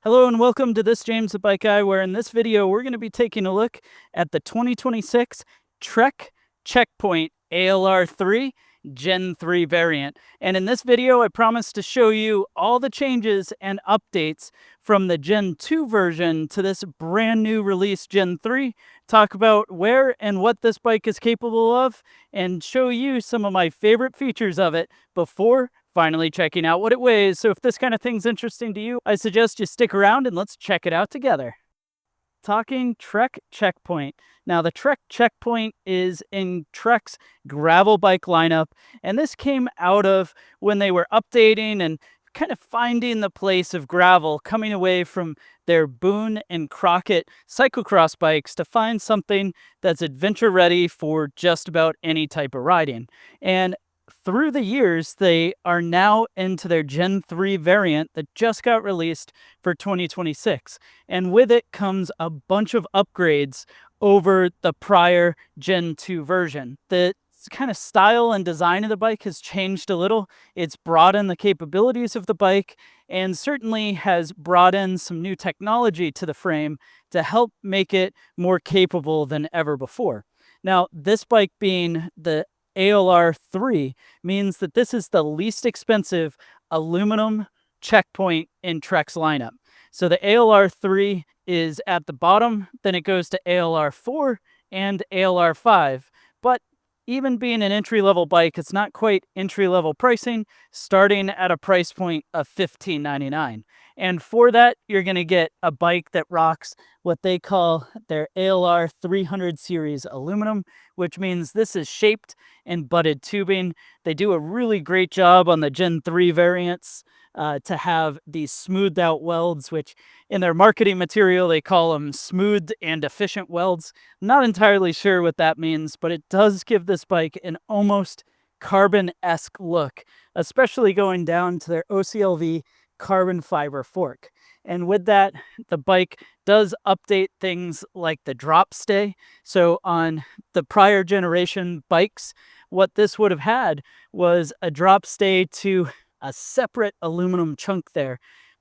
Hello and welcome to this James the Bike Guy, where in this video we're going to be taking a look at the 2026 Trek Checkpoint ALR3 Gen 3 variant. And in this video I promise to show you all the changes and updates from the Gen 2 version to this brand new release Gen 3, talk about where and what this bike is capable of, and show you some of my favorite features of it before finally checking out what it weighs. So if this kind of thing's interesting to you, I suggest you stick around and let's check it out together. Talking Trek Checkpoint. Now the Trek Checkpoint is in Trek's gravel bike lineup, and this came out of when they were updating and kind of finding the place of gravel, coming away from their Boone and Crockett cyclocross bikes to find something that's adventure ready for just about any type of riding. And through the years, they are now into their Gen 3 variant that just got released for 2026. And with it comes a bunch of upgrades over the prior Gen 2 version. The kind of style and design of the bike has changed a little. It's broadened the capabilities of the bike and certainly has brought in some new technology to the frame to help make it more capable than ever before. Now, this bike being the ALR3 means that this is the least expensive aluminum checkpoint in Trek's lineup. So the ALR3 is at the bottom, then it goes to ALR4 and ALR5. But even being an entry-level bike, it's not quite entry-level pricing, starting at a price point of $15.99. And for that, you're going to get a bike that rocks what they call their ALR 300 series aluminum, which means this is shaped and butted tubing. They do a really great job on the Gen 3 variants to have these smoothed out welds, which in their marketing material, they call them smoothed and efficient welds. Not entirely sure what that means, but it does give this bike an almost carbon-esque look, especially going down to their OCLV carbon fiber fork. And with that, the bike does update things like the drop stay. So on the prior generation bikes, what this would have had was a drop stay to a separate aluminum chunk there.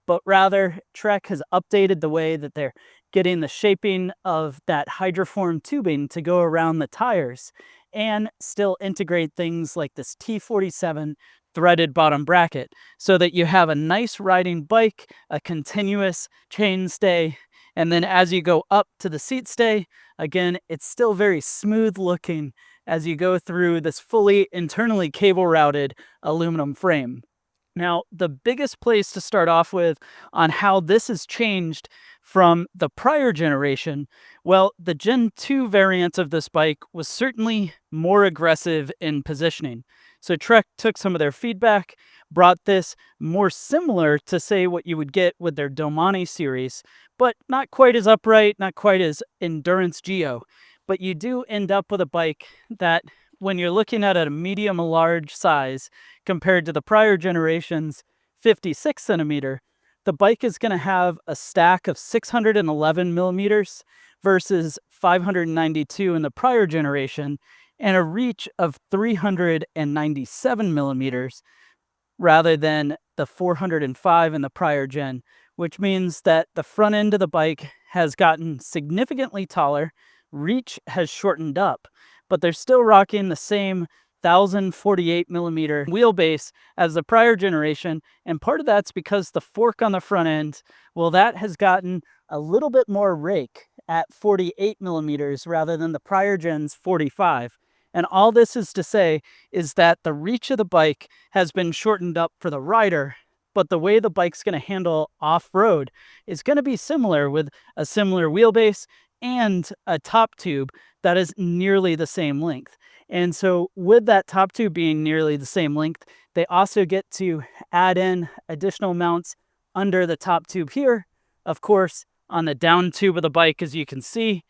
But rather, Trek has updated the way that they're getting the shaping of that hydroform tubing to go around the tires and still integrate things like this T47 threaded bottom bracket so that you have a nice riding bike, a continuous chain stay, and then as you go up to the seat stay, again, it's still very smooth looking as you go through this fully internally cable routed aluminum frame. Now, the biggest place to start off with on how this has changed from the prior generation, well, the Gen 2 variant of this bike was certainly more aggressive in positioning. So Trek took some of their feedback, brought this more similar to, say, what you would get with their Domani series, but not quite as upright, not quite as endurance geo. But you do end up with a bike that, when you're looking at a medium large size compared to the prior generation's 56 centimeter, the bike is going to have a stack of 611 millimeters versus 592 in the prior generation, and a reach of 397 millimeters rather than the 405 in the prior gen, which means that the front end of the bike has gotten significantly taller, reach has shortened up, but they're still rocking the same 1048 millimeter wheelbase as the prior generation. And part of that's because the fork on the front end, well, that has gotten a little bit more rake at 48 millimeters rather than the prior gen's 45. And all this is to say is that the reach of the bike has been shortened up for the rider, but the way the bike's going to handle off-road is going to be similar, with a similar wheelbase and a top tube that is nearly the same length. And so with that top tube being nearly the same length, they also get to add in additional mounts under the top tube here. Of course, on the down tube of the bike, as you can see,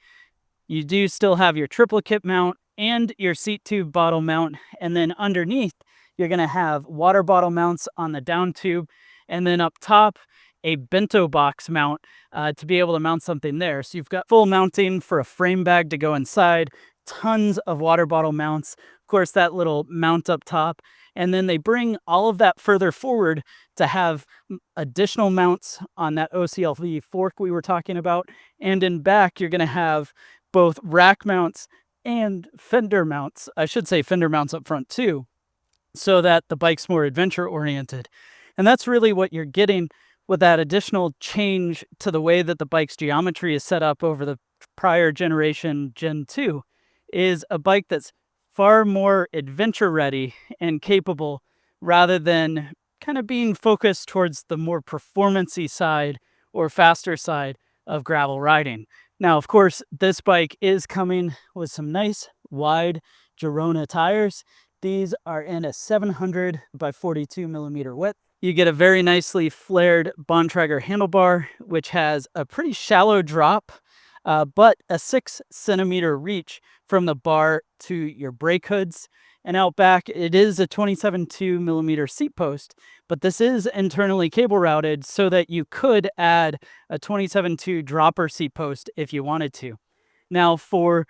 you do still have your triplicate mount and your seat tube bottle mount. And then underneath, you're going to have water bottle mounts on the down tube. And then up top, a bento box mount to be able to mount something there. So you've got full mounting for a frame bag to go inside, tons of water bottle mounts, of course, that little mount up top, and then they bring all of that further forward to have additional mounts on that OCLV fork we were talking about. And in back, you're going to have both rack mounts and fender mounts. I should say fender mounts up front too, so that the bike's more adventure oriented. And that's really what you're getting with that additional change to the way that the bike's geometry is set up over the prior generation, Gen 2, is a bike that's far more adventure ready and capable, rather than kind of being focused towards the more performance-y side or faster side of gravel riding. Now, of course, this bike is coming with some nice wide Girona tires. These are in a 700 by 42 millimeter width. You get a very nicely flared Bontrager handlebar, which has a pretty shallow drop, but a 6 centimeter reach from the bar to your brake hoods. And out back, it is a 27.2 millimeter seat post, but this is internally cable routed so that you could add a 27.2 dropper seat post if you wanted to. Now, for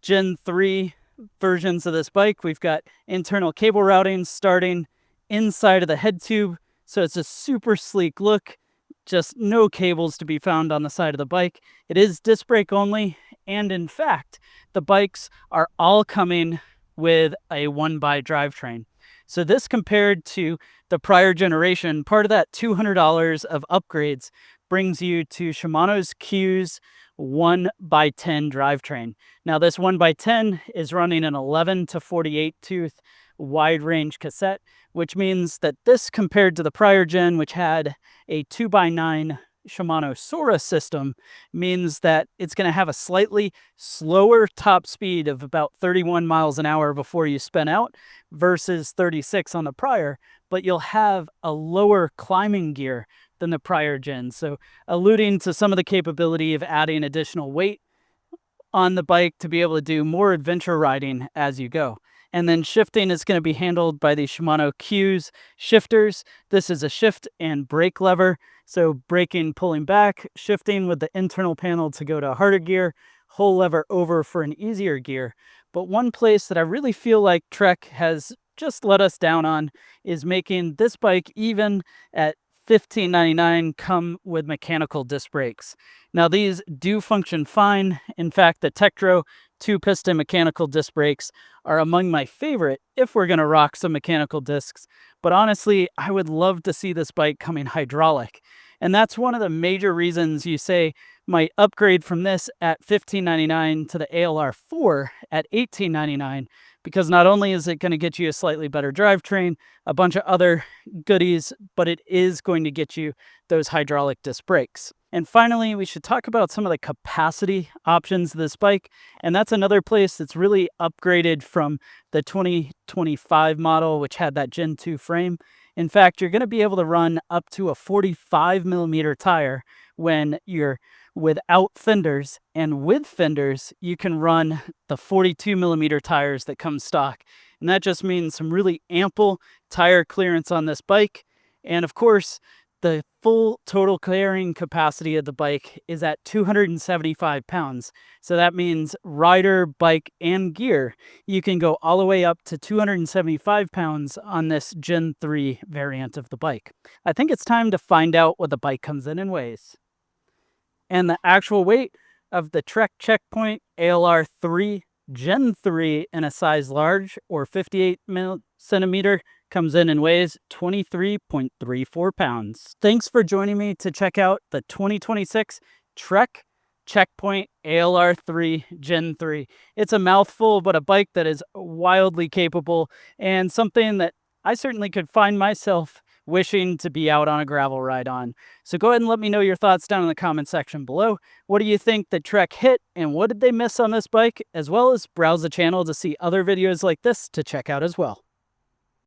Gen 3 versions of this bike, we've got internal cable routing starting inside of the head tube. So it's a super sleek look, just no cables to be found on the side of the bike. It is disc brake only, and in fact, the bikes are all coming with a 1x drivetrain. So this, compared to the prior generation, part of that $200 of upgrades brings you to Shimano's Cues 1x10 drivetrain. Now this 1x10 is running an 11 to 48 tooth wide range cassette, which means that this, compared to the prior gen, which had a 2x9 Shimano Sora system, means that it's going to have a slightly slower top speed of about 31 miles an hour before you spin out versus 36 on the prior, but you'll have a lower climbing gear than the prior gen. So alluding to some of the capability of adding additional weight on the bike to be able to do more adventure riding as you go. And then shifting is going to be handled by the Shimano Cues shifters. This is a shift and brake lever. So braking, pulling back, shifting with the internal panel to go to a harder gear, whole lever over for an easier gear. But one place that I really feel like Trek has just let us down on is making this bike, even at $15.99, come with mechanical disc brakes. Now these do function fine. In fact, the Tektro 2-piston mechanical disc brakes are among my favorite if we're going to rock some mechanical discs. But honestly, I would love to see this bike coming hydraulic. And that's one of the major reasons you say might upgrade from this at $15.99 to the ALR3 at $18.99, because not only is it going to get you a slightly better drivetrain, a bunch of other goodies, but it is going to get you those hydraulic disc brakes. And finally, we should talk about some of the capacity options of this bike. And that's another place that's really upgraded from the 2025 model, which had that Gen 2 frame. In fact, you're going to be able to run up to a 45 millimeter tire when you're without fenders, and with fenders, you can run the 42 millimeter tires that come stock. And that just means some really ample tire clearance on this bike. And of course, the full total carrying capacity of the bike is at 275 pounds. So that means rider, bike, and gear, you can go all the way up to 275 pounds on this Gen 3 variant of the bike. I think it's time to find out what the bike comes in and weighs. And the actual weight of the Trek Checkpoint ALR3 Gen 3 in a size large, or 58 centimeter, comes in and weighs 23.34 pounds. Thanks for joining me to check out the 2026 Trek Checkpoint ALR3 Gen 3. It's a mouthful, but a bike that is wildly capable, and something that I certainly could find myself wishing to be out on a gravel ride on. So go ahead and let me know your thoughts down in the comment section below. What do you think that Trek hit, and what did they miss on this bike? As well as browse the channel to see other videos like this to check out as well.